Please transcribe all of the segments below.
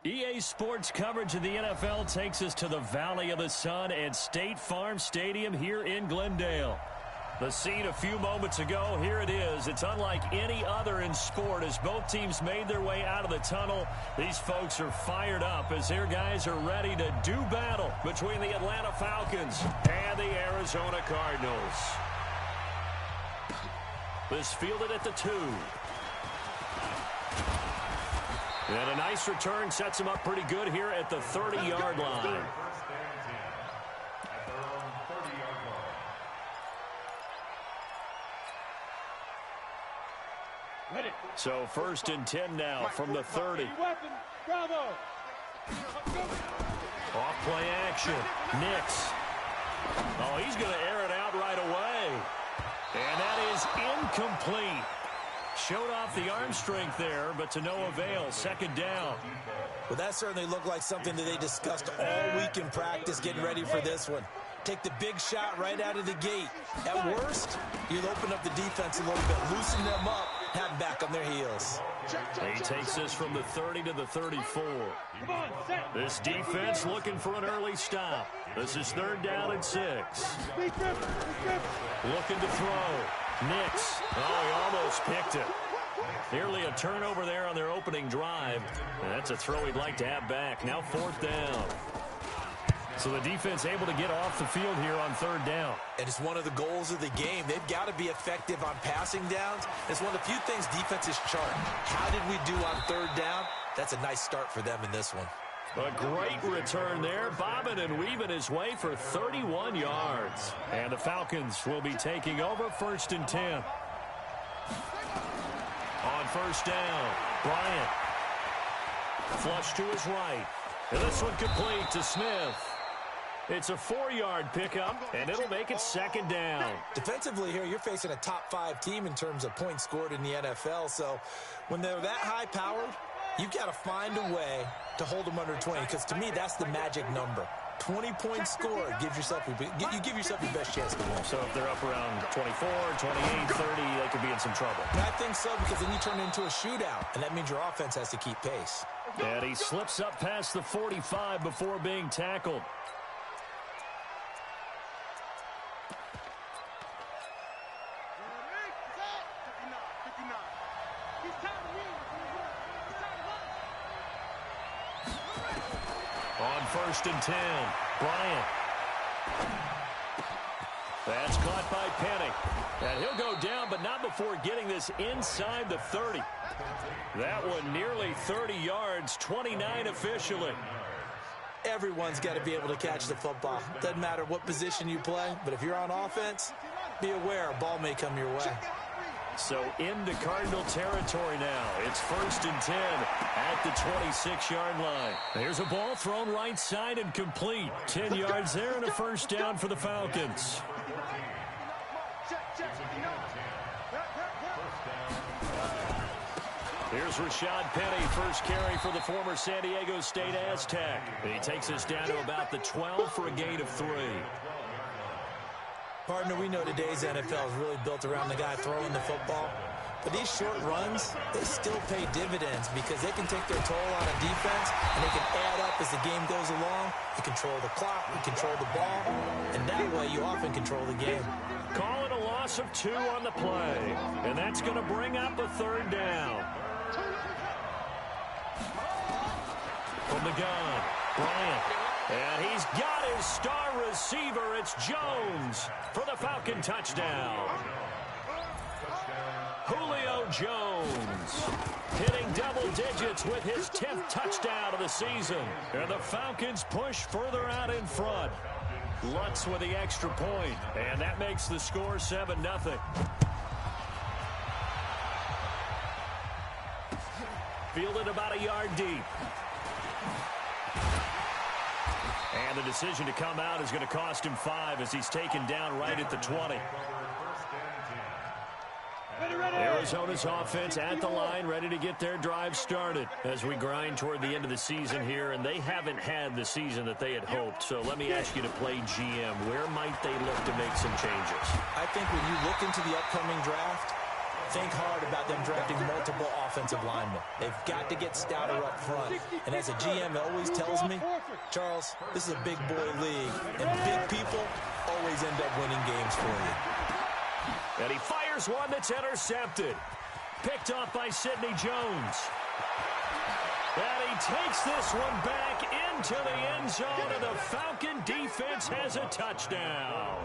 EA Sports coverage of the NFL takes us to the Valley of the Sun at State Farm Stadium here in Glendale. The scene a few moments ago, here it is. It's unlike any other in sport as both teams made their way out of the tunnel. These folks are fired up as their guys are ready to do battle between the Atlanta Falcons and the Arizona Cardinals. This fielded at the 2. And a nice return sets him up pretty good here at the 30-yard line. So 1st and 10 now from the 30. Off play action. Nix. Oh, he's going to air it out right away. And that is incomplete. Showed off the arm strength there, but to no avail. 2nd down. Well, that certainly looked like something that they discussed all week in practice, getting ready for this one. Take the big shot right out of the gate. At worst, you'll open up the defense a little bit, loosen them up, have them back on their heels. He takes this from the 30 to the 34. This defense looking for an early stop. This is 3rd down and 6. Looking to throw. Nix. Oh, he almost picked it. Nearly a turnover there on their opening drive. And that's a throw he'd like to have back. Now 4th down. So the defense able to get off the field here on 3rd down. And it's one of the goals of the game. They've got to be effective on passing downs. It's one of the few things defenses chart. How did we do on 3rd down? That's a nice start for them in this one. A great return there, bobbing and weaving his way for 31 yards. And the Falcons will be taking over 1st and 10. On 1st down, Bryant. Flush to his right. And this one complete to Smith. It's a 4-yard pickup, and it'll make it 2nd down. Defensively here, you're facing a top 5 team in terms of points scored in the NFL. So when they're that high-powered, you've got to find a way to hold them under 20, because to me, that's the magic number. 20 points scored, you give yourself your best chance to win. So if they're up around 24, 28, 30, they could be in some trouble. I think so, because then you turn it into a shootout, and that means your offense has to keep pace. And he slips up past the 45 before being tackled. On 1st and 10, Bryant. That's caught by Penny. And he'll go down, but not before getting this inside the 30. That one nearly 30 yards, 29 officially. Everyone's got to be able to catch the football. Doesn't matter what position you play, but if you're on offense, be aware a ball may come your way. So into Cardinal territory now. It's 1st and 10 at the 26-yard line. There's a ball thrown right side and complete. 10 yards there and a 1st down for the Falcons. Here's Rashad Penny, first carry for the former San Diego State Aztec. He takes us down to about the 12 for a gain of 3. Partner, we know today's NFL is really built around the guy throwing the football. But these short runs, they still pay dividends because they can take their toll on a defense, and they can add up as the game goes along. You control the clock, you control the ball, and that way you often control the game. Call it a loss of 2 on the play, and that's going to bring up a 3rd down. From the gun, Bryant. And he's got his star receiver. It's Jones for the Falcon touchdown. Julio Jones hitting double digits with his 10th touchdown of the season. And the Falcons push further out in front. Lutz with the extra point. And that makes the score 7-0. Fielded about a yard deep. And the decision to come out is going to cost him 5 as he's taken down right at the 20. Arizona's offense at the line, ready to get their drive started as we grind toward the end of the season here, and they haven't had the season that they had hoped. So let me ask you to play GM. Where might they look to make some changes? I think when you look into the upcoming draft, think hard about them drafting multiple offensive linemen. They've got to get stouter up front. And as a GM always tells me, Charles, this is a big boy league, and big people always end up winning games for you. And he fires one that's intercepted. Picked off by Sidney Jones. And he takes this one back into the end zone, and the Falcon defense has a touchdown.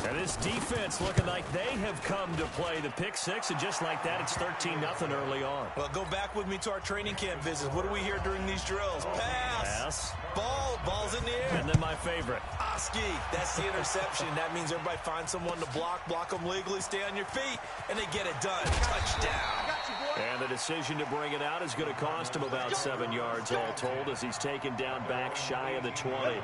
And this defense looking like they have come to play the pick six, and just like that, it's 13-0 early on. Well, go back with me to our training camp visits. What do we hear during these drills? Pass. Ball's in the air. And then my favorite. Oski, that's the interception. That means everybody finds someone to block them legally, stay on your feet, and they get it done. Touchdown. And the decision to bring it out is going to cost him about 7 yards all told, as he's taken down back shy of the 20.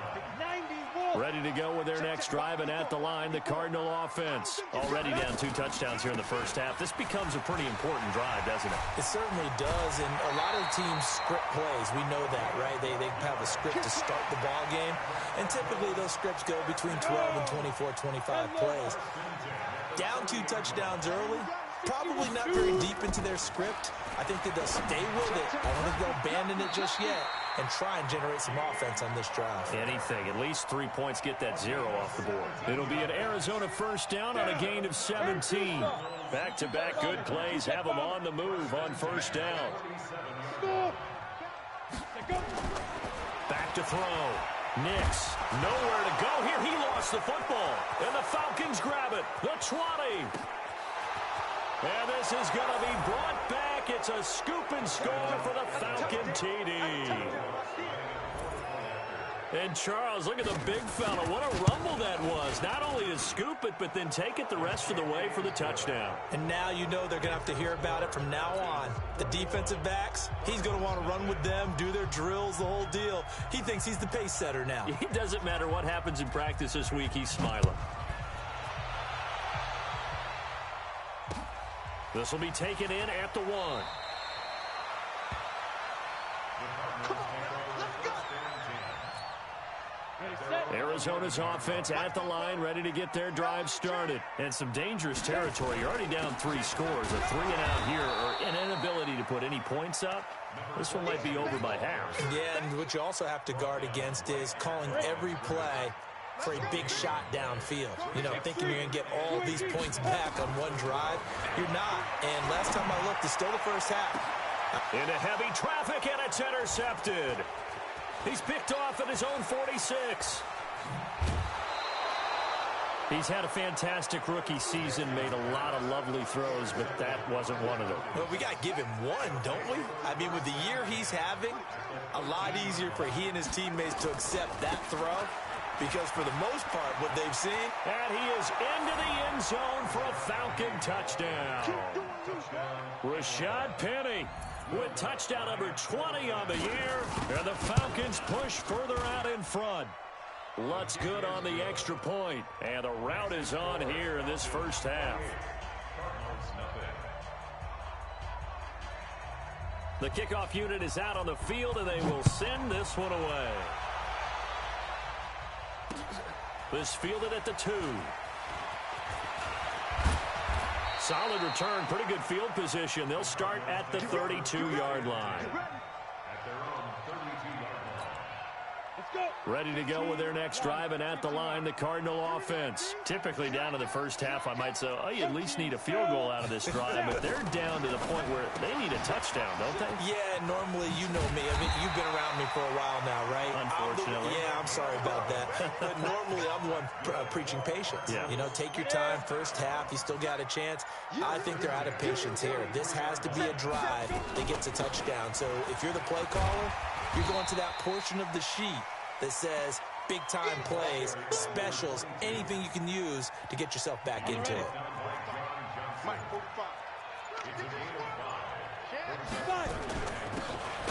Ready to go with their next drive, and at the line, the Cardinal offense. Already down 2 touchdowns here in the first half. This becomes a pretty important drive, doesn't it? It certainly does, and a lot of teams script plays. We know that, right? They have a script to start the ball game, and typically those scripts go between 12 and 24, 25 plays. Down 2 touchdowns early, probably not very deep into their script. I think that they'll stay with it. I don't think they'll abandon it just yet and try and generate some offense on this drive. Anything. At least 3 points, get that 0 off the board. It'll be an Arizona first down on a gain of 17. Back-to-back good plays have them on the move on first down. Back to throw. Nix, nowhere to go here. He lost the football, and the Falcons grab it. The 20. And this is going to be brought back. It's a scoop and score for the Falcon TD. And Charles, look at the big fella. What a rumble that was. Not only to scoop it, but then take it the rest of the way for the touchdown. And now you know they're going to have to hear about it from now on. The defensive backs, he's going to want to run with them, do their drills, the whole deal. He thinks he's the pace setter now. It doesn't matter what happens in practice this week. He's smiling. This will be taken in at the 1. Arizona's offense at the line, ready to get their drive started. And some dangerous territory. You're already down 3 scores. A 3-and-out here, or an inability to put any points up. This one might be over by half. Yeah, and what you also have to guard against is calling every play for a big shot downfield. You know, thinking you're going to get all these points back on one drive. You're not. And last time I looked, it's still the first half. Into heavy traffic, and it's intercepted. He's picked off at his own 46. He's had a fantastic rookie season, made a lot of lovely throws, but that wasn't one of them. Well, we got to give him one, don't we? I mean, with the year he's having, a lot easier for he and his teammates to accept that throw, because for the most part, what they've seen. And he is into the end zone for a Falcon touchdown. Rashad Penny with touchdown number 20 on the year, and the Falcons push further out in front. Lutz good on the extra point, and the route is on here in this first half. The kickoff unit is out on the field, and they will send this one away. This fielded at the 2. Solid return, pretty good field position. They'll start at the 32-yard line. Ready to go with their next drive, and at the line, the Cardinal offense. Typically down to the first half, I might say, oh, you at least need a field goal out of this drive, but they're down to the point where they need a touchdown, don't they? Yeah, normally, you know me. I mean, you've been around me for a while now, right? Unfortunately. I'm sorry about that. But normally, I'm the one preaching patience. Yeah. You know, take your time, first half, you still got a chance. I think they're out of patience here. This has to be a drive that gets a touchdown. So if you're the play caller, you're going to that portion of the sheet that says big-time plays, specials, anything you can use to get yourself back into it.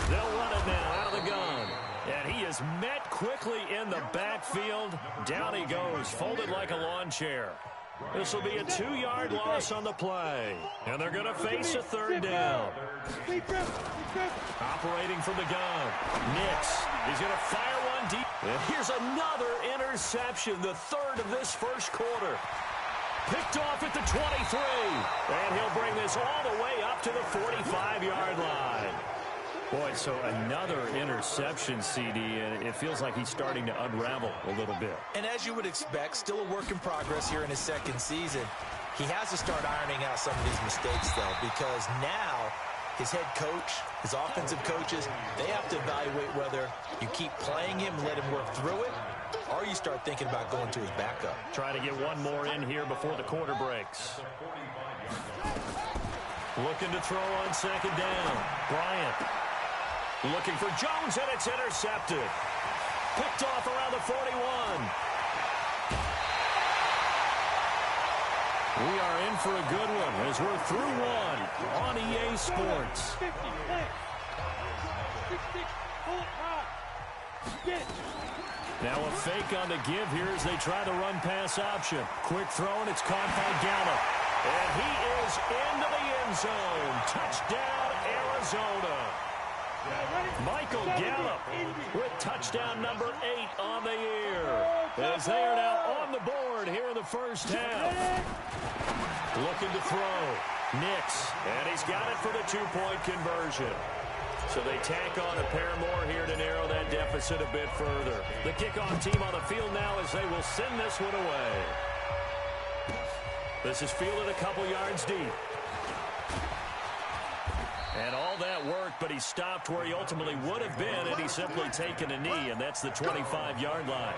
They'll run it now out of the gun. And he is met quickly in the backfield. Down he goes, folded like a lawn chair. This will be a 2-yard loss on the play. And they're going to face a 3rd down. Operating from the gun. Nix. He's going to fire one deep. And here's another interception, the 3rd of this first quarter. Picked off at the 23. And he'll bring this all the way up to the 45-yard line. Boy, so another interception, CD, and it feels like he's starting to unravel a little bit. And as you would expect, still a work in progress here in his second season. He has to start ironing out some of these mistakes, though, because now his head coach, his offensive coaches, they have to evaluate whether you keep playing him and let him work through it, or you start thinking about going to his backup. Trying to get one more in here before the quarter breaks. Looking to throw on second down. Bryant. Looking for Jones, and it's intercepted. Picked off around the 41. We are in for a good one as we're through one on EA Sports. Now a fake on the give here as they try the run-pass option. Quick throw, and it's caught by Gallup. And he is into the end zone. Touchdown, Arizona. Michael Gallup with touchdown number 8 on the year. As they are now on the board here in the first half. Looking to throw. Nix. And he's got it for the 2-point conversion. So they tack on a pair more here to narrow that deficit a bit further. The kickoff team on the field now as they will send this one away. This is fielded a couple yards deep. And all that worked, but he stopped where he ultimately would have been, and he's simply taken a knee, and that's the 25-yard line.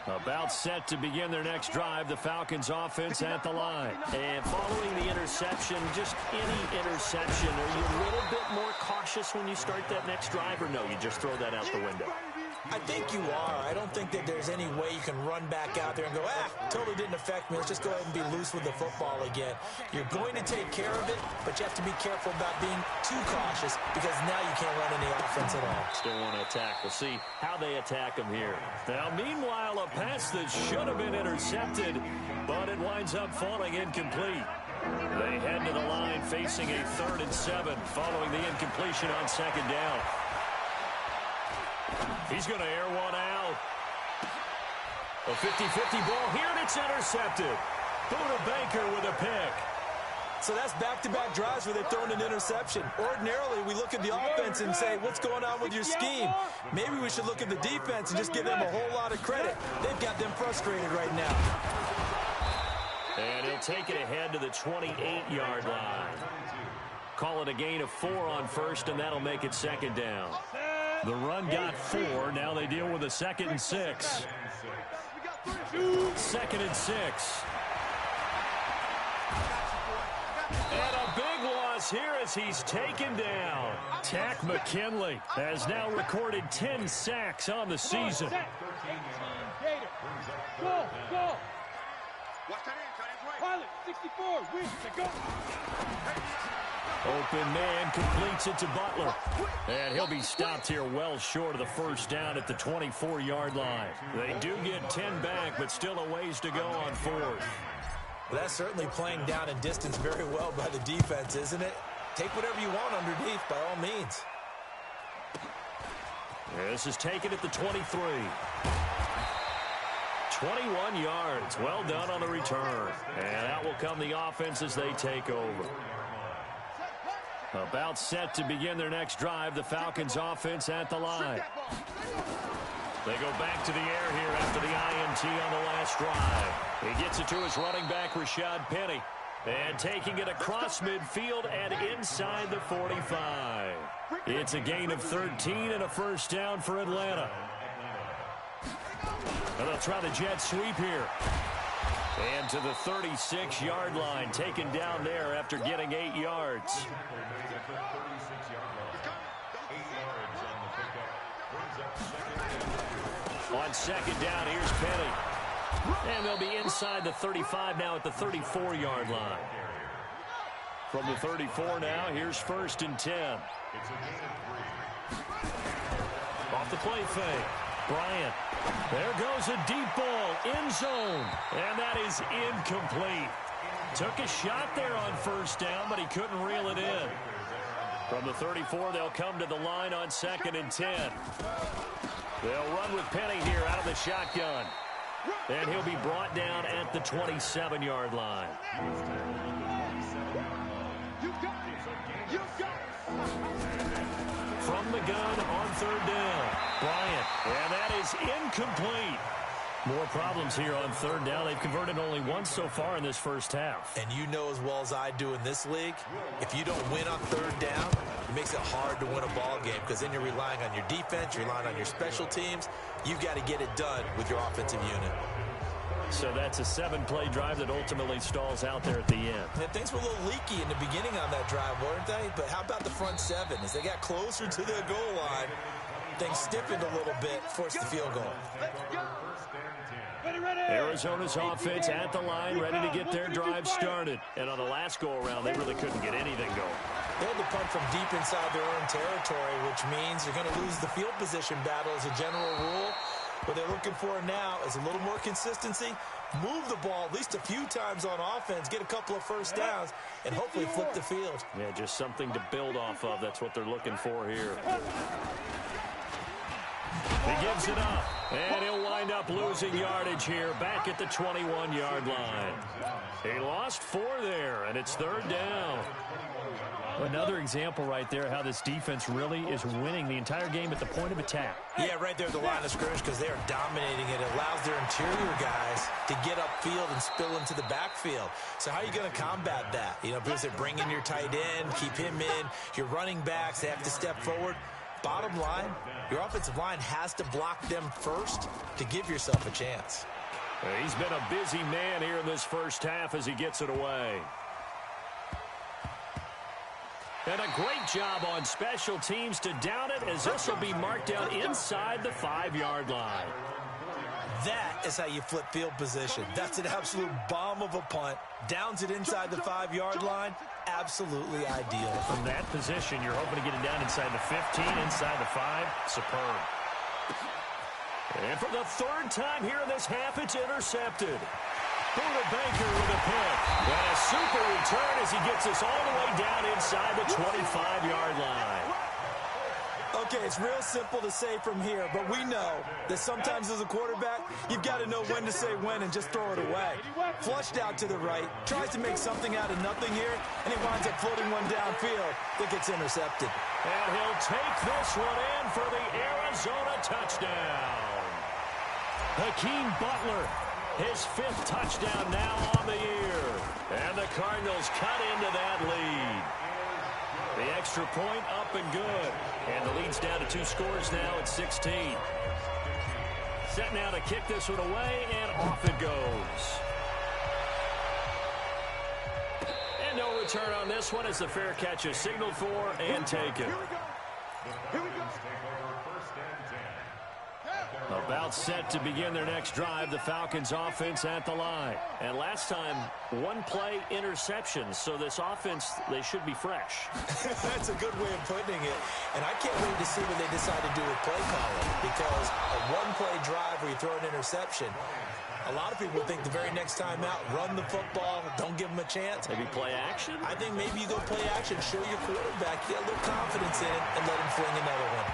About set to begin their next drive, the Falcons offense at the line. And following the interception, just any interception, are you a little bit more cautious when you start that next drive, or no, you just throw that out the window? I think you are. I don't think that there's any way you can run back out there and go, totally didn't affect me. Let's just go ahead and be loose with the football again. You're going to take care of it, but you have to be careful about being too cautious because now you can't run any offense at all. Still want to attack. We'll see how they attack him here. Now, meanwhile, a pass that should have been intercepted, but it winds up falling incomplete. They head to the line facing a 3rd and 7 following the incompletion on second down. He's going to air one out. A 50-50 ball here, and it's intercepted. Buda Baker with a pick. So that's back-to-back drives where they've thrown an interception. Ordinarily, we look at the offense and say, what's going on with your scheme? Maybe we should look at the defense and just give them a whole lot of credit. They've got them frustrated right now. And he'll take it ahead to the 28-yard line. Call it a gain of 4 on first, and that'll make it second down. The run got 4. Now they deal with a 2nd and 6. 2nd and 6. And a big loss here as he's taken down. Tack McKinley has now recorded 10 sacks on the season. Go, go. Pilot, 64, win, go. Open man completes it to Butler. And he'll be stopped here well short of the first down at the 24-yard line. They do get 10 back, but still a ways to go on 4th. Well, that's certainly playing down in distance very well by the defense, isn't it? Take whatever you want underneath, by all means. This is taken at the 23. 21 yards. Well done on the return. And out will come the offense as they take over. About set to begin their next drive, the Falcons offense at the line. They go back to the air here after the INT on the last drive. He gets it to his running back, Rashad Penny. And taking it across midfield and inside the 45. It's a gain of 13 and a first down for Atlanta. And they'll try the jet sweep here. And to the 36-yard line, taken down there after getting 8 yards. On second down, here's Penny. And they'll be inside the 35 now at the 34-yard line. From the 34 now, here's 1st and 10. Off the play fake. Bryant. There goes a deep ball, end zone, and that is incomplete. Took a shot there on first down, but he couldn't reel it in. From the 34, they'll come to the line on 2nd and 10. They'll run with Penny here out of the shotgun. And he'll be brought down at the 27-yard line. From the gun on third down, Bryant. And that is incomplete. More problems here on third down. They've converted only once so far in this first half. And you know as well as I do in this league, if you don't win on third down, it makes it hard to win a ball game because then you're relying on your defense, you're relying on your special teams. You've got to get it done with your offensive unit. So that's a 7-play drive that ultimately stalls out there at the end. And things were a little leaky in the beginning on that drive, weren't they? But how about the front seven? As they got closer to the goal line, things stiffened a little bit, forced the field goal. Arizona's offense at the line, ready to get their drive started. And on the last go-around, they really couldn't get anything going. They had to punt from deep inside their own territory, which means you're going to lose the field position battle as a general rule. What they're looking for now is a little more consistency, move the ball at least a few times on offense, get a couple of first downs, and hopefully flip the field. Yeah, just something to build off of. That's what they're looking for here. He gives it up, and he'll wind up losing yardage here back at the 21-yard line. He lost 4 there, and it's third down. Another example right there how this defense really is winning the entire game at the point of attack. Yeah, right there at the line of scrimmage because they are dominating it. It allows their interior guys to get upfield and spill into the backfield. So how are you going to combat that? You know, because they bring in your tight end, keep him in. Your running backs, they have to step forward. Bottom line, your offensive line has to block them first to give yourself a chance. He's been a busy man here in this first half as he gets it away. And a great job on special teams to down it as this will be marked down inside the 5-yard line. That is how you flip field position. That's an absolute bomb of a punt. Downs it inside the 5-yard line. Absolutely ideal. From that position, you're hoping to get it down inside the 15, inside the 5. Superb. And for the third time here in this half, it's intercepted. Buda Baker with a pick. And a super return as he gets us all the way down inside the 25-yard line. Okay, it's real simple to say from here, but we know that sometimes as a quarterback, you've got to know when to say when and just throw it away. Flushed out to the right, tries to make something out of nothing here, and he winds up floating one downfield that gets intercepted. And he'll take this one in for the Arizona touchdown. Hakeem Butler, his 5th touchdown now on the year. And the Cardinals cut into that lead. The extra point up and good. And the lead's down to 2 scores now at 16. Set now to kick this one away, and off it goes. And no return on this one as the fair catch is signaled for and taken. Here we go. About set to begin their next drive, the Falcons offense at the line. And last time, 1-play interceptions, so this offense, they should be fresh. That's a good way of putting it. And I can't wait to see what they decide to do with play calling, because a 1-play drive where you throw an interception, a lot of people think the very next time out, run the football, don't give them a chance. Maybe play action? I think maybe you go play action, show your quarterback, get a little confidence in it, and let him fling another one.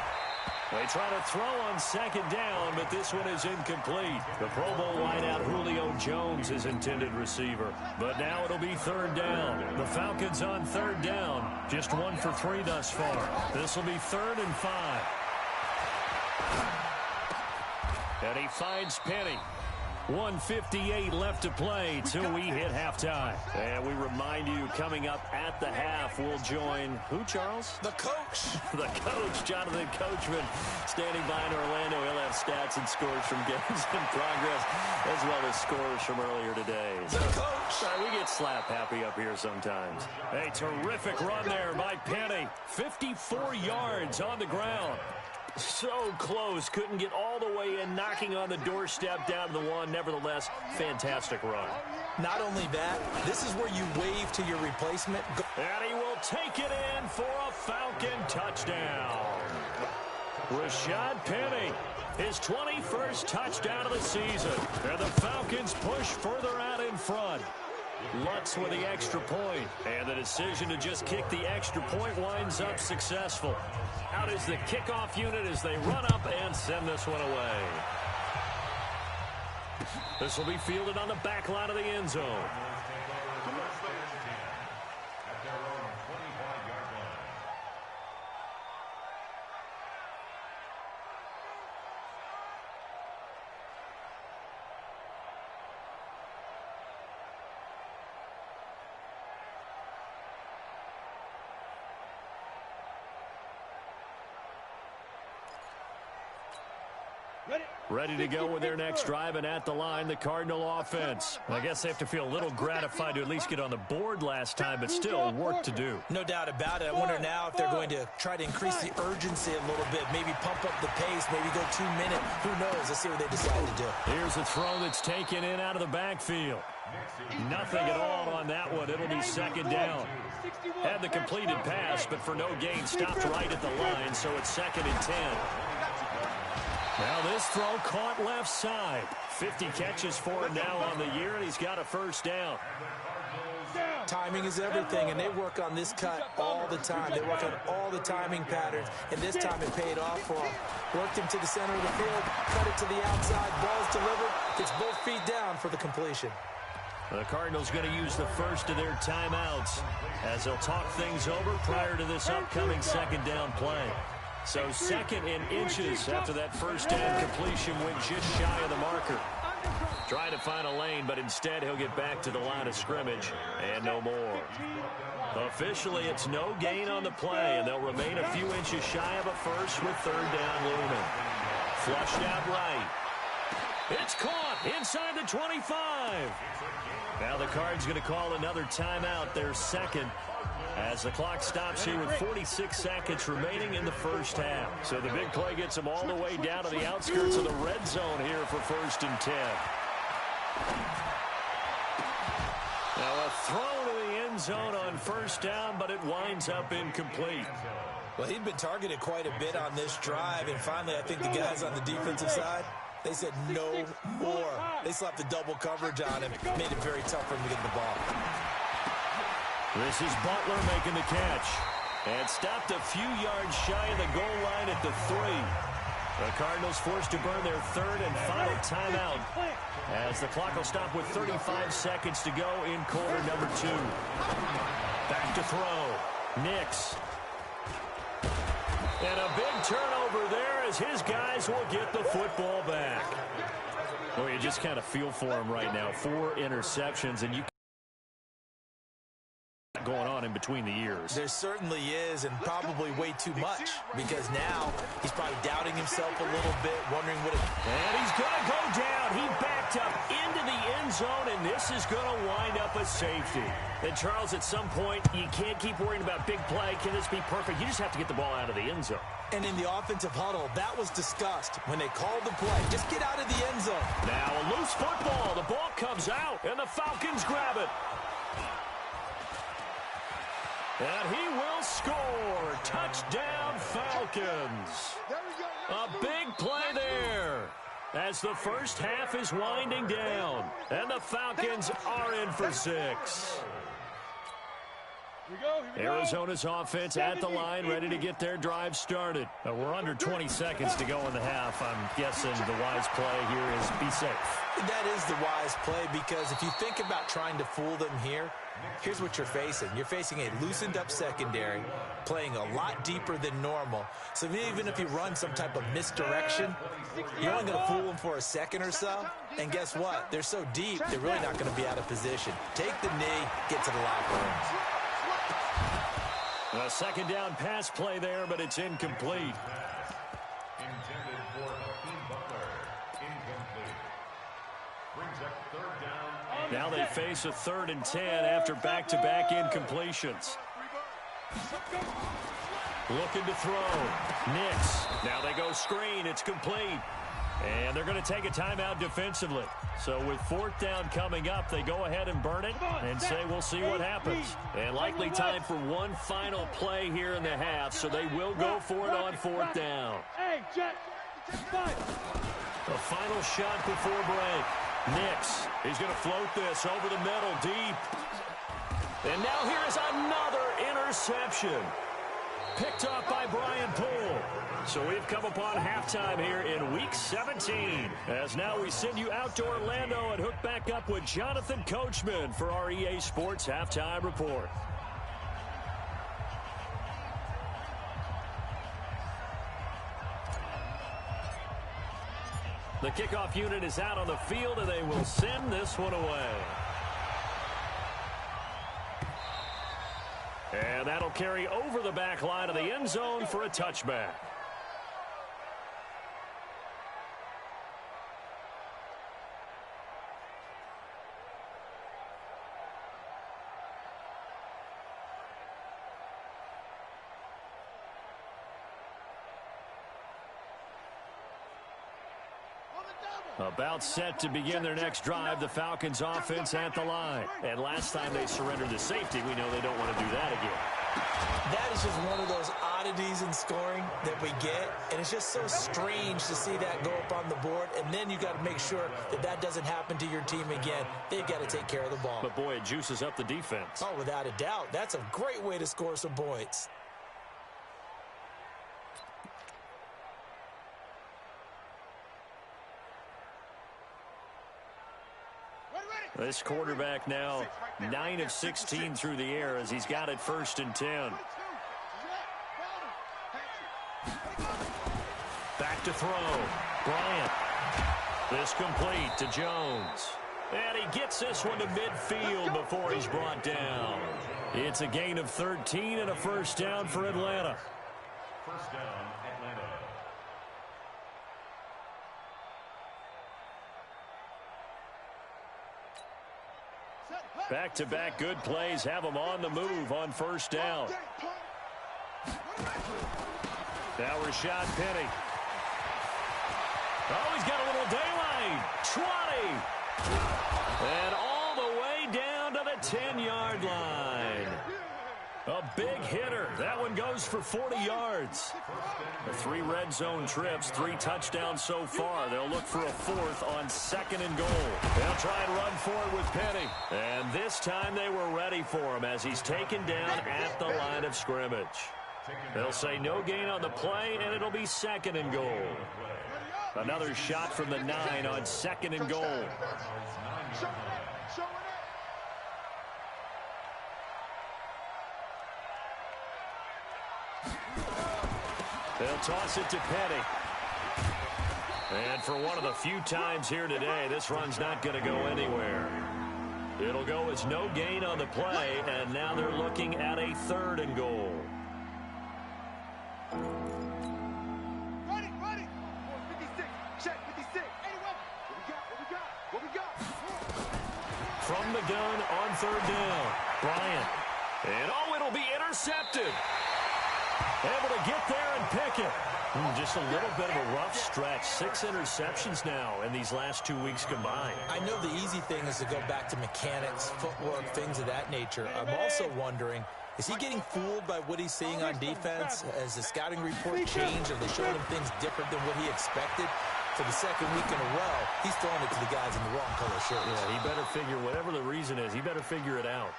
They try to throw on second down, but this one is incomplete. The Pro Bowl wideout Julio Jones is intended receiver. But now it'll be third down. The Falcons on third down. Just 1 for 3 thus far. This will be 3rd and 5. And he finds Penny. 1:58 left to play till we hit halftime. And we remind you, coming up at the half, we'll join who, Charles? The coach. The coach, Jonathan Coachman, standing by in Orlando. He'll have stats and scores from games in progress, as well as scores from earlier today. The coach. Sorry, we get slap happy up here sometimes. A terrific run there by Penny. 54 yards on the ground. So close, couldn't get all the way in, knocking on the doorstep down to the 1. Nevertheless, fantastic run. Not only that, this is where you wave to your replacement. And he will take it in for a Falcon touchdown. Rashad Penny, his 21st touchdown of the season. And the Falcons push further out in front. Lutz with the extra point, and the decision to just kick the extra point winds up successful. Out is the kickoff unit as they run up and send this one away. This will be fielded on the back line of the end zone. Ready to go with their next drive, and at the line, the Cardinal offense. I guess they have to feel a little gratified to at least get on the board last time, but still work to do. No doubt about it. I wonder now if they're going to try to increase the urgency a little bit, maybe pump up the pace, maybe go 2 minute. Who knows? Let's see what they decide to do. Here's a throw that's taken in out of the backfield. Nothing at all on that one. It'll be second down. Had the completed pass, but for no gain, stopped right at the line, so it's 2nd and 10. Now this throw caught left side. 50 catches for him now on the year, and he's got a first down. Timing is everything, and they work on this cut all the time. They work on all the timing patterns, and this time it paid off for him. Worked him to the center of the field, cut it to the outside, ball's delivered, gets both feet down for the completion. The Cardinals going to use the first of their timeouts as they'll talk things over prior to this upcoming second down play. So 2nd and inches after that first down completion went just shy of the marker. Trying to find a lane, but instead he'll get back to the line of scrimmage and no more. Officially, it's no gain on the play, and they'll remain a few inches shy of a first with 3rd down looming. Flushed out right. It's caught inside the 25. Now the Cards going to call another timeout, their second, as the clock stops here with 46 seconds remaining in the first half. So the big play gets them all the way down to the outskirts of the red zone here for 1st and 10. Now a throw to the end zone on 1st down, but it winds up incomplete. Well, he'd been targeted quite a bit on this drive, and finally I think the guys on the defensive side, they said no more. They slapped the double coverage on him, made it very tough for him to get the ball. This is Butler making the catch. And stopped a few yards shy of the goal line at the 3. The Cardinals forced to burn their 3rd and final timeout, as the clock will stop with 35 seconds to go in quarter number 2. Back to throw. Nix. And a big turnover there as his guys will get the football back. Well, you just kind of feel for him right now. 4 interceptions, and you going on in between the years. There certainly is, and probably way too much, because now he's probably doubting himself a little bit, wondering what it... And he's going to go down. He backed up into the end zone, and this is going to wind up a safety. And Charles, at some point, you can't keep worrying about big play. Can this be perfect? You just have to get the ball out of the end zone. And in the offensive huddle, that was discussed when they called the play. Just get out of the end zone. Now a loose football. The ball comes out, and the Falcons grab it. And he will score. Touchdown, Falcons. A big play there as the first half is winding down. And the Falcons are in for 6. Arizona's offense at the line, ready to get their drive started. We're under 20 seconds to go in the half. I'm guessing the wise play here is be safe. That is the wise play, because if you think about trying to fool them here, here's what you're facing. You're facing a loosened up secondary, playing a lot deeper than normal. So even if you run some type of misdirection, you're only going to fool them for a second or so. And guess what? They're so deep, they're really not going to be out of position. Take the knee, get to the locker room. A second down pass play there, but it's incomplete. Intended for Hakeem Butler. Incomplete. Brings up 3rd down. Now they face a 3rd and 10 after back-to-back incompletions. Looking to throw. Nix. Now they go screen. It's complete. And they're going to take a timeout defensively. So with 4th down coming up, they go ahead and burn it and say we'll see what happens. And likely time for one final play here in the half, so they will go for it on 4th down. The final shot before break. Nix, he's going to float this over the middle deep. And now here is another interception. Picked up by Brian Poole. So we've come upon halftime here in Week 17. As now we send you out to Orlando and hook back up with Jonathan Coachman for our EA Sports Halftime Report. The kickoff unit is out on the field, and they will send this one away. And that'll carry over the back line of the end zone for a touchback. About set to begin their next drive, the Falcons offense at the line. And last time they surrendered the safety, we know they don't want to do that again. That is just one of those oddities in scoring that we get, and it's just so strange to see that go up on the board, and then you got to make sure that that doesn't happen to your team again. They've got to take care of the ball. But, boy, it juices up the defense. Oh, without a doubt. That's a great way to score some points. This quarterback now 9 of 16 through the air as he's got it 1st and 10. Back to throw. Bryant. This complete to Jones. And he gets this one to midfield before he's brought down. It's a gain of 13 and a 1st down for Atlanta. 1st down, Atlanta. Back-to-back good plays have them on the move on 1st down. Now Rashad Penny. Oh, he's got a little daylight. 20. And all the way down to the 10-yard line. A big hitter. That one goes for 40 yards. The 3 red zone trips, 3 touchdowns so far. They'll look for a 4th on 2nd and goal. They'll try and run for it with Penny. And this time they were ready for him as he's taken down at the line of scrimmage. They'll say no gain on the play, and it'll be 2nd and goal. Another shot from the 9 on 2nd and goal. They'll toss it to Petty. And for one of the few times here today, this run's not going to go anywhere. It'll go as no gain on the play, and now they're looking at a 3rd and goal. Ready. 56. Check 56. 81. What we got? From the gun on 3rd down. Bryant. And it'll be intercepted. Able to get there and pick it. Just a little bit of a rough stretch. 6 interceptions now in these last 2 weeks combined. I know the easy thing is to go back to mechanics, footwork, things of that nature. I'm also wondering, is he getting fooled by what he's seeing on defense? Has the scouting report changed? Are they showing him things different than what he expected? For the 2nd week in a row, he's throwing it to the guys in the wrong color shirts. Yeah, he better figure, whatever the reason is, he better figure it out.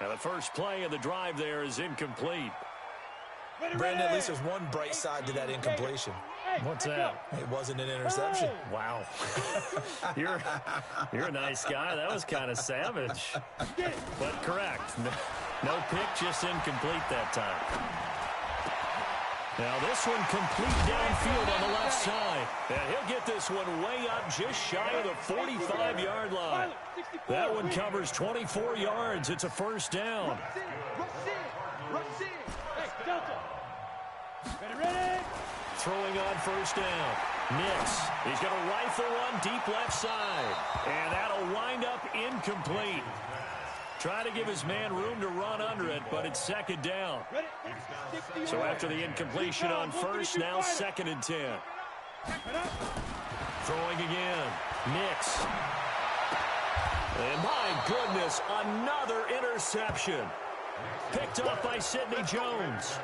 Now the first play of the drive there is incomplete. Brandon, at least there's one bright side to that incompletion. What's that? It wasn't an interception. Wow. You're a nice guy. That was kind of savage. But correct. No pick, just incomplete that time. Now this one complete downfield on the left side. And he'll get this one way up just shy of the 45-yard line. That one covers 24 yards. It's a 1st down. Ready. Throwing on 1st down. Nix. He's going to rifle one deep left side. And that'll wind up incomplete. Try to give his man room to run under it, but it's 2nd down. So after the incompletion on 1st, now 2nd and 10. Throwing again. Nix. And my goodness, another interception. Picked off by Sidney Jones.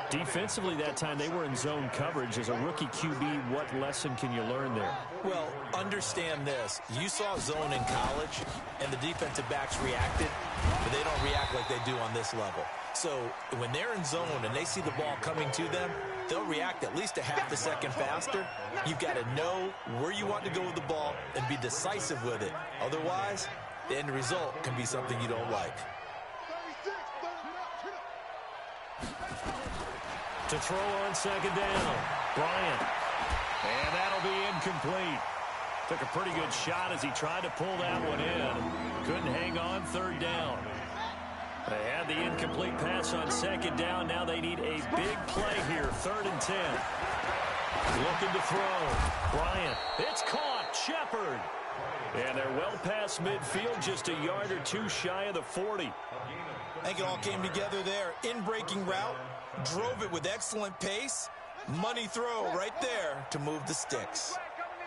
Defensively that time, they were in zone coverage. As a rookie QB, what lesson can you learn there? Well, understand this. You saw zone in college, and the defensive backs reacted, but they don't react like they do on this level. So when they're in zone and they see the ball coming to them, they'll react at least a half a second faster. You've got to know where you want to go with the ball and be decisive with it. Otherwise, the end result can be something you don't like. To throw on second down, Bryant. And that'll be incomplete. Took a pretty good shot as he tried to pull that one in. Couldn't hang on third down. They had the incomplete pass on second down. Now they need a big play here, 3rd and 10. Looking to throw. Bryant. It's caught. Shepard. And they're well past midfield, just a yard or two shy of the 40. I think it all came together there. In-breaking route. Drove it with excellent pace. Money throw right there to move the sticks.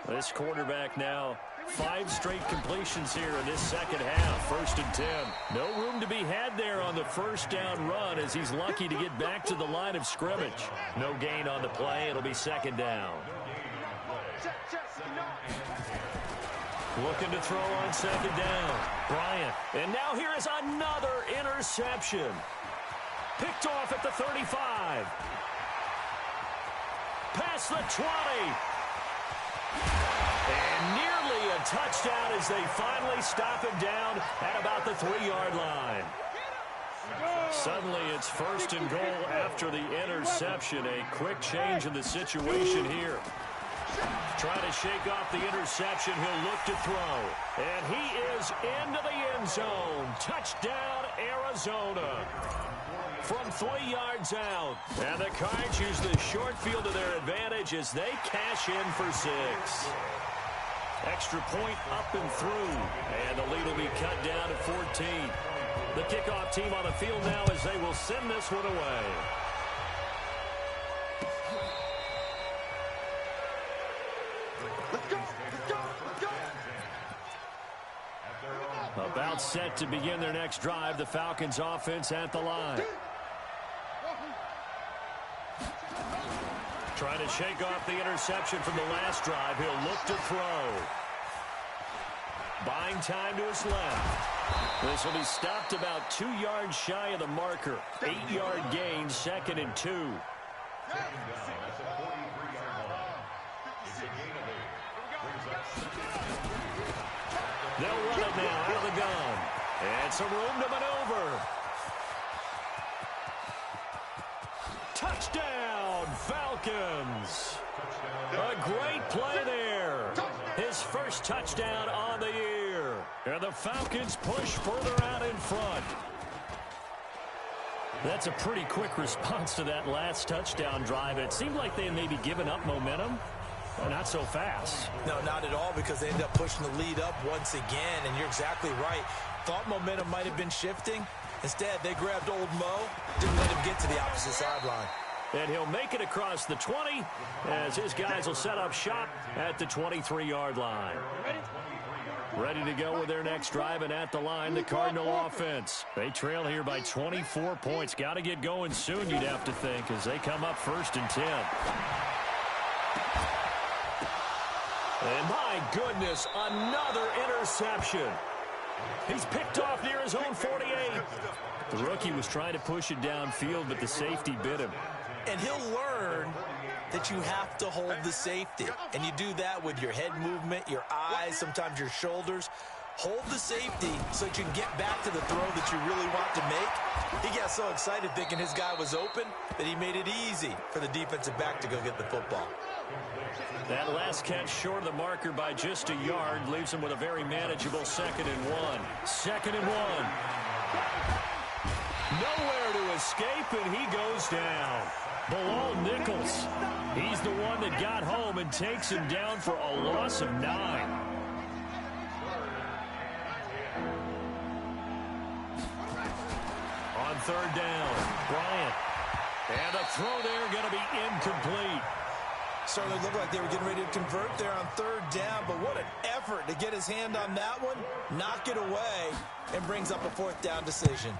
This quarterback now, 5 straight completions here in this second half. 1st and 10. No room to be had there on the first down run as he's lucky to get back to the line of scrimmage. No gain on the play. It'll be 2nd down. Looking to throw on 2nd down. Bryant. And now here is another interception. Picked off at the 35. Past the 20. And nearly a touchdown as they finally stop him down at about the 3-yard line. Suddenly it's 1st and goal after the interception. A quick change in the situation here. Trying to shake off the interception. He'll look to throw. And he is into the end zone. Touchdown, Arizona. From 3 yards out. And the Cards use the short field to their advantage as they cash in for 6. Extra point up and through. And the lead will be cut down to 14. The kickoff team on the field now as they will send this one away. Let's go! Let's go! Let's go! About set to begin their next drive. The Falcons offense at the line. Trying to shake off the interception from the last drive. He'll look to throw. Buying time to his left. This will be stopped about 2 yards shy of the marker. 8-yard gain, 2nd and 2. They'll run it now out of the gun. And some room to maneuver. Touchdown, Falcons. A great play there. His first touchdown on the year. And the Falcons push further out in front. That's a pretty quick response to that last touchdown drive. It seemed like they had maybe given up momentum. Not so fast. No, not at all, because they ended up pushing the lead up once again, and you're exactly right. Thought momentum might have been shifting. Instead, they grabbed old Mo, didn't let him get to the opposite sideline. And he'll make it across the 20 as his guys will set up shop at the 23-yard line. Ready to go with their next drive, and at the line, the Cardinal offense. They trail here by 24 points. Got to get going soon, you'd have to think, as they come up 1st and 10. And my goodness, another interception. He's picked off near his own 48. The rookie was trying to push it downfield, but the safety bit him. And he'll learn that you have to hold the safety. And you do that with your head movement, your eyes, sometimes your shoulders. Hold the safety so that you can get back to the throw that you really want to make. He got so excited thinking his guy was open that he made it easy for the defensive back to go get the football. That last catch short of the marker by just a yard leaves him with a very manageable 2nd and 1. 2nd and 1. Nowhere to escape, and he goes down. Bilal Nichols. He's the one that got home and takes him down for a loss of 9. On 3rd down, Bryant. And a throw there going to be incomplete. Certainly looked like they were getting ready to convert there on 3rd down, but what an effort to get his hand on that one, knock it away, and brings up a 4th down decision.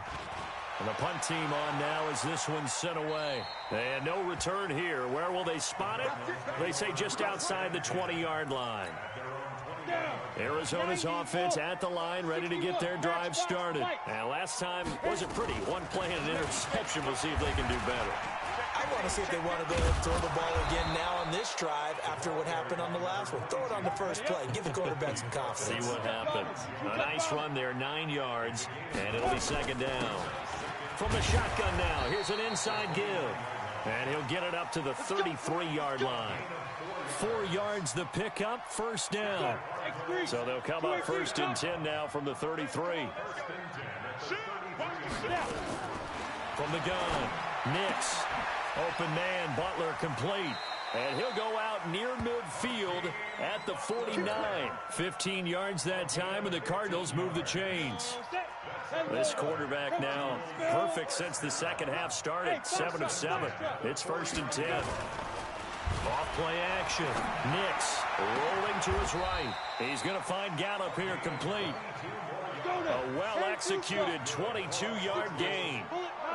And the punt team on now as this one's sent away. And no return here. Where will they spot it? They say just outside the 20-yard line. Arizona's offense at the line, ready to get their drive started. And last time wasn't pretty. One play and an interception. We'll see if they can do better. I want to see if they want to go ahead and throw the ball again now on this drive after what happened on the last one. Throw it on the first play. Give the quarterback some confidence. See what happens. A nice run there, 9 yards, and it'll be second down. From the shotgun now, here's an inside give. And he'll get it up to the 33-yard line. 4 yards the pickup, first down. So they'll come up first and 10 now from the 33. From the gun, Nix. Open man, Butler complete. And he'll go out near midfield at the 49. 15 yards that time, and the Cardinals move the chains. This quarterback now perfect since the second half started. 7 of 7. It's first and 10. Off play action. Nix rolling to his right. He's going to find Gallup here complete. A well-executed 22-yard gain.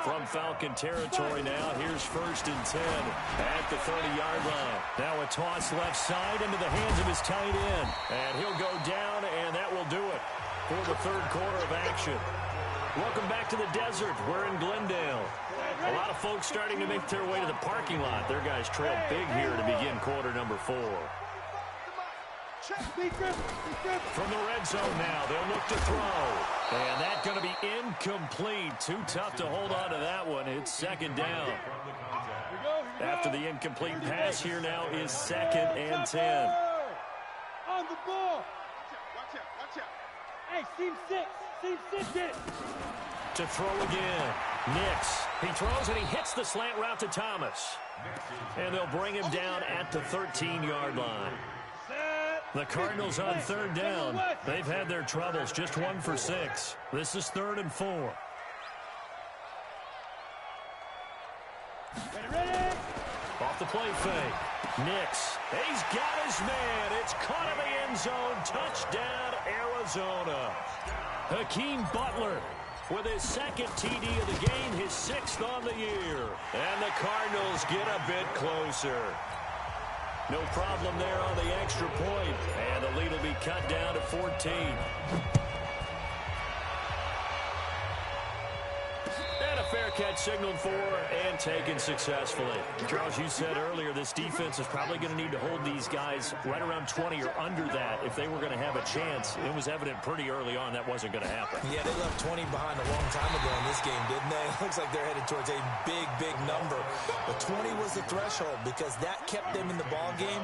From Falcon territory now, here's first and 10 at the 30-yard line. Now a toss left side into the hands of his tight end. And he'll go down, and that will do it for the third quarter of action. Welcome back to the desert. We're in Glendale. A lot of folks starting to make their way to the parking lot. Their guys trail big here to begin quarter number 4. From the red zone now, they'll look to throw. And that's going to be incomplete. Too tough to hold on to that one. It's second down. After the incomplete pass here now is second and 10. On the ball. Watch out. Hey, team 6 it. To throw again. Nix. He throws and he hits the slant route to Thomas. And they'll bring him down at the 13-yard line. The Cardinals on third down. They've had their troubles, just 1 for 6. This is 3rd and 4. Ready? Off the play fake. Nix. He's got his man. It's caught in the end zone. Touchdown, Arizona. Hakeem Butler with his second TD of the game, his 6th on the year. And the Cardinals get a bit closer. No problem there on the extra point. And the lead will be cut down to 14. And a fair catch signaled for and taken successfully. Charles, you said earlier this defense is probably going to need to hold these guys right around 20 or under that if they were going to have a chance. It was evident pretty early on that wasn't going to happen. Yeah, they left 20 behind a long time ago in this game, didn't they? It looks like they're headed towards a big number. But 20 was the threshold because that kept them in the ball game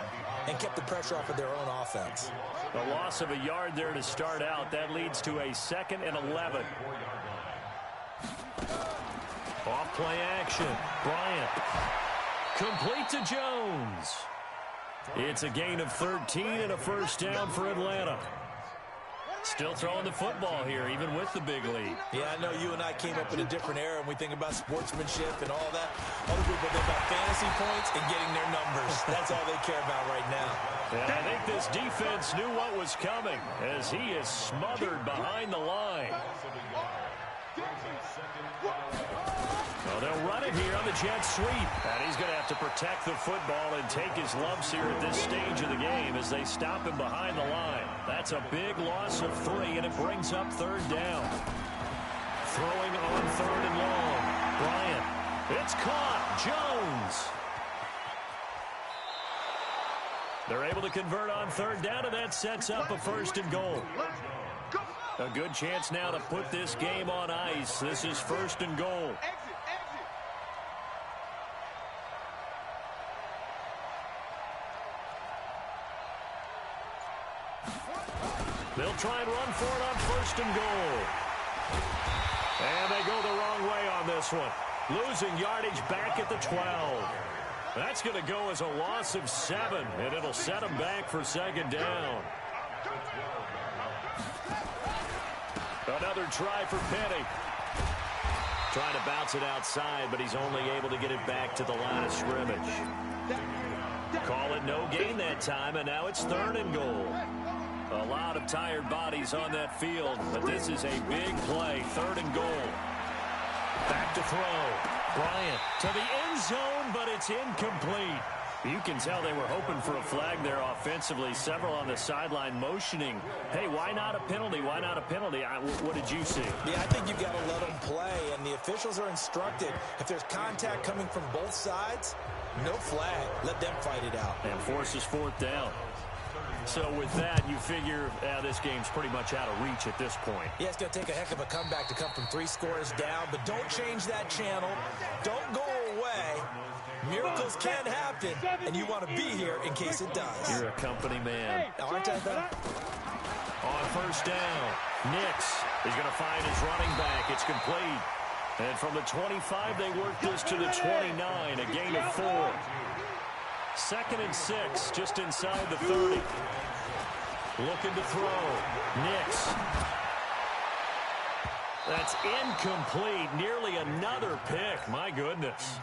and kept the pressure off of their own offense. The loss of a yard there to start out. That leads to a 2nd and 11. Off play action. Bryant. Complete to Jones. It's a gain of 13 and a first down for Atlanta. Still throwing the football here, even with the big lead. Yeah, I know you and I came up in a different era, and we think about sportsmanship and all that. Other people think about fantasy points and getting their numbers. That's all they care about right now. And I think this defense knew what was coming as he is smothered behind the line. Well, they'll run it here on the jet sweep. And he's going to have to protect the football and take his lumps here at this stage of the game as they stop him behind the line. That's a big loss of 3, and it brings up 3rd down. Throwing on 3rd and long. Bryant. It's caught. Jones. They're able to convert on 3rd down, and that sets up a 1st and goal. A good chance now to put this game on ice. This is 1st and goal. They'll try and run for it on 1st and goal. And they go the wrong way on this one. Losing yardage back at the 12. That's going to go as a loss of 7, and it'll set them back for 2nd down. Another try for Penny. Trying to bounce it outside, but he's only able to get it back to the line of scrimmage. Call it no gain that time, and now it's 3rd and goal. A lot of tired bodies on that field, but this is a big play. 3rd and goal. Back to throw. Bryant to the end zone, but it's incomplete. You can tell they were hoping for a flag there offensively. Several on the sideline motioning, hey, why not a penalty? Why not a penalty? What did you see? Yeah, I think you've got to let them play, and the officials are instructed. If there's contact coming from both sides, no flag. Let them fight it out. And forces fourth down. So with that, you figure this game's pretty much out of reach at this point. Yeah, it's going to take a heck of a comeback to come from 3 scores down, but don't change that channel. Don't go away. Miracles can happen, and you want to be here in case it does. You're a company man. Aren't I, though? On first down, Nix is going to find his running back. It's complete. And from the 25, they work this to the 29, a gain of 4. 2nd and 6, just inside the 30. Looking to throw. Nix. That's incomplete. Nearly another pick. My goodness.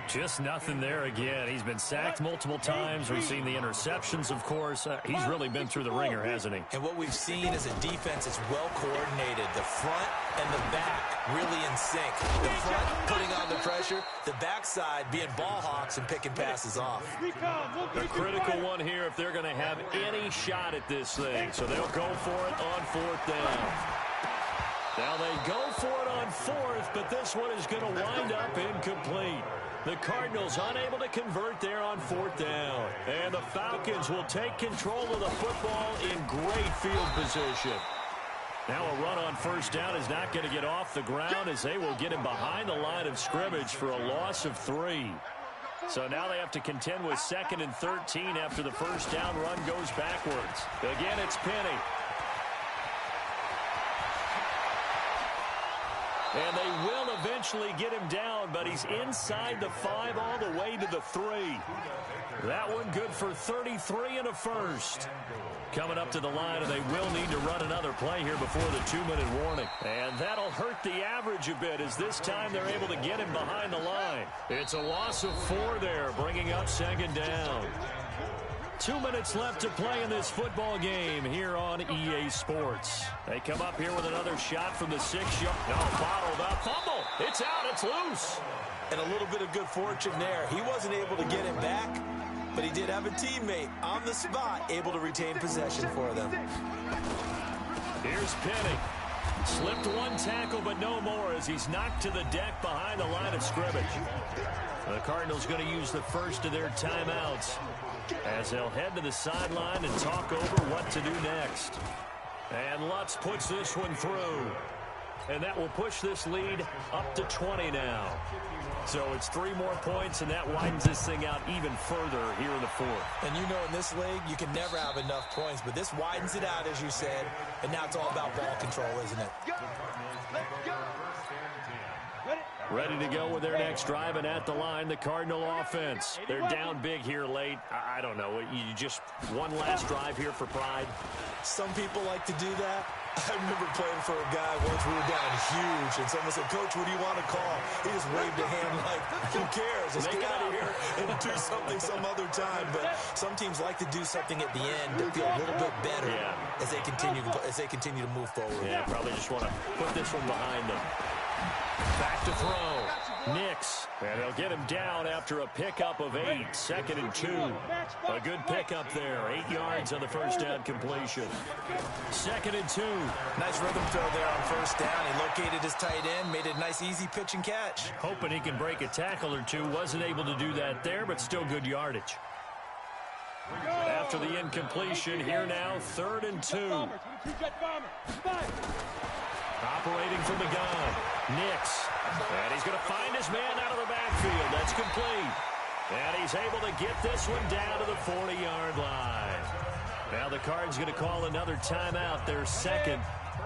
Just nothing there again. He's been sacked multiple times. We've seen the interceptions, of course. He's really been through the ringer, hasn't he? And what we've seen is a defense that's well coordinated. The front and the back really in sync. The front putting on the pressure. The backside being ball hawks and picking passes off. The critical one here if they're going to have any shot at this thing. So they'll go for it on 4th down. Now they go for it on 4th, but this one is going to wind up incomplete. The Cardinals unable to convert there on 4th down. And the Falcons will take control of the football in great field position. Now a run on 1st down is not going to get off the ground as they will get him behind the line of scrimmage for a loss of 3. So now they have to contend with 2nd and 13 after the 1st down run goes backwards. Again, it's Penny. And they will eventually get him down, but he's inside the 5 all the way to the 3. That one good for 33 and a first. Coming up to the line, and they will need to run another play here before the 2-minute warning. And that'll hurt the average a bit as this time they're able to get him behind the line. It's a loss of 4 there, bringing up 2nd down. 2 minutes left to play in this football game here on EA Sports. They come up here with another shot from the 6-yard. No, bottled up. Fumble. It's out. It's loose. And a little bit of good fortune there. He wasn't able to get him back, but he did have a teammate on the spot able to retain possession for them. Here's Penny. Slipped one tackle, but no more as he's knocked to the deck behind the line of scrimmage. The Cardinals going to use the first of their timeouts as they'll head to the sideline and talk over what to do next. And Lutz puts this one through. And that will push this lead up to 20 now. So it's 3 more points, and that widens this thing out even further here in the 4th. And you know in this league, you can never have enough points, but this widens it out, as you said, and now it's all about ball control, isn't it? Ready to go with their next drive, and at the line, the Cardinal offense. They're down big here late. I don't know. You just one last drive here for pride. Some people like to do that. I remember playing for a guy once. We were down huge, and someone said, "Coach, what do you want to call?" He just waved a hand like, "Who cares? Let's get out of here and do something some other time." But some teams like to do something at the end to feel a little bit better as they continue to move forward. Yeah, probably just want to put this one behind them. Back to throw. Nix. And they'll get him down after a pickup of 8. 2nd and 2. A good pickup there. 8 yards on the first down completion. 2nd and 2. Nice rhythm throw there on 1st down. He located his tight end, made it a nice easy pitch and catch. Hoping he can break a tackle or two. Wasn't able to do that there, but still good yardage. After the incompletion, here now, 3rd and 2. Operating from the gun. Nix. And he's going to find his man out of the backfield. That's complete. And he's able to get this one down to the 40-yard line. Now the Cards going to call another timeout, their 2nd,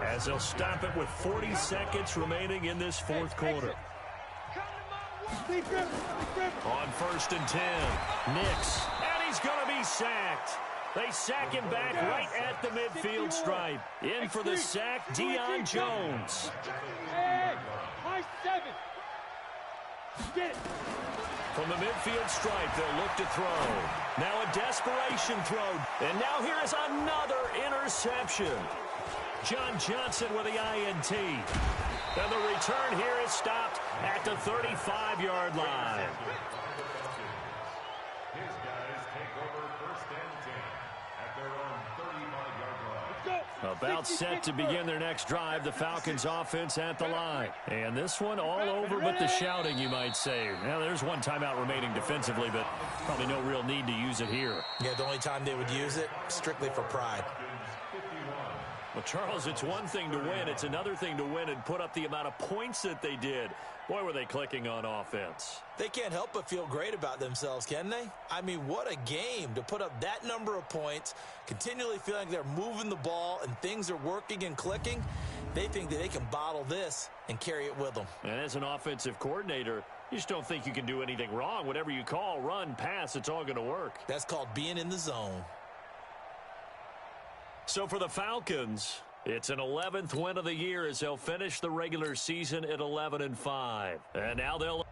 as they'll stop it with 40 seconds remaining in this 4th quarter. On 1st and 10, Nix. And he's going to be sacked. They sack him back right at the midfield stripe. In for the sack, Deion Jones. From the midfield stripe, they'll look to throw. Now a desperation throw. And now here is another interception. John Johnson with the INT. And the return here is stopped at the 35-yard line. His guys take over 1st and 10 at their own 35-yard line. About set to begin their next drive, the Falcons offense at the line. And this one all over but the shouting, you might say. Now, there's one timeout remaining defensively, but probably no real need to use it here. Yeah, the only time they would use it, strictly for pride. Well, Charles, it's one thing to win. It's another thing to win and put up the amount of points that they did. Boy, were they clicking on offense. They can't help but feel great about themselves, can they? I mean, what a game to put up that number of points, continually feeling like they're moving the ball and things are working and clicking. They think that they can bottle this and carry it with them. And as an offensive coordinator, you just don't think you can do anything wrong. Whatever you call, run, pass, it's all going to work. That's called being in the zone. So for the Falcons, it's an 11th win of the year as they'll finish the regular season at 11-5. And now they'll